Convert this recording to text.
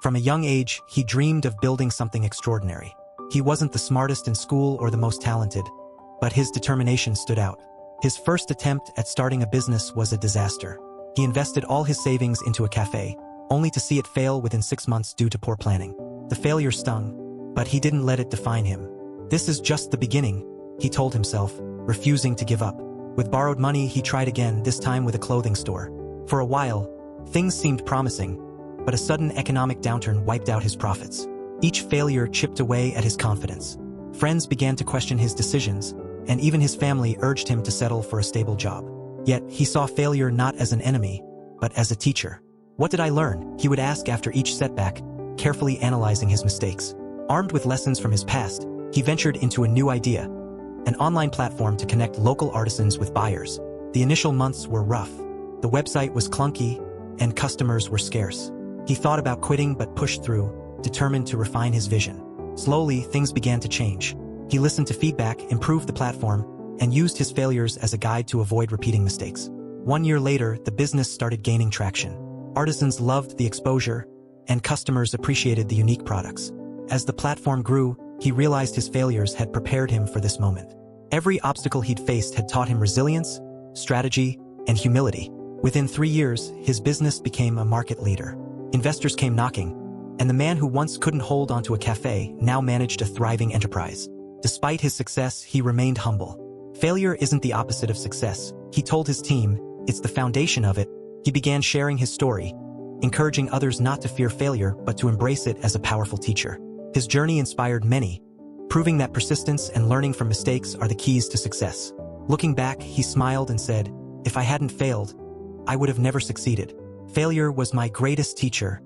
From a young age, he dreamed of building something extraordinary. He wasn't the smartest in school or the most talented, but his determination stood out. His first attempt at starting a business was a disaster. He invested all his savings into a café, only to see it fail within 6 months due to poor planning. The failure stung, but he didn't let it define him. "This is just the beginning," he told himself, refusing to give up. With borrowed money, he tried again, this time with a clothing store. For a while, things seemed promising, but a sudden economic downturn wiped out his profits. Each failure chipped away at his confidence. Friends began to question his decisions, and even his family urged him to settle for a stable job. Yet, he saw failure not as an enemy, but as a teacher. "What did I learn?" he would ask after each setback, carefully analyzing his mistakes. Armed with lessons from his past, he ventured into a new idea, an online platform to connect local artisans with buyers. The initial months were rough. The website was clunky, and customers were scarce. He thought about quitting but pushed through, determined to refine his vision. Slowly, things began to change. He listened to feedback, improved the platform, and used his failures as a guide to avoid repeating mistakes. 1 year later, the business started gaining traction. Artisans loved the exposure, and customers appreciated the unique products. As the platform grew, he realized his failures had prepared him for this moment. Every obstacle he'd faced had taught him resilience, strategy, and humility. Within 3 years, his business became a market leader. Investors came knocking, and the man who once couldn't hold onto a cafe now managed a thriving enterprise. Despite his success, he remained humble. "Failure isn't the opposite of success," he told his team, "it's the foundation of it." He began sharing his story, encouraging others not to fear failure but to embrace it as a powerful teacher. His journey inspired many, proving that persistence and learning from mistakes are the keys to success. Looking back, he smiled and said, "If I hadn't failed, I would have never succeeded. Failure was my greatest teacher,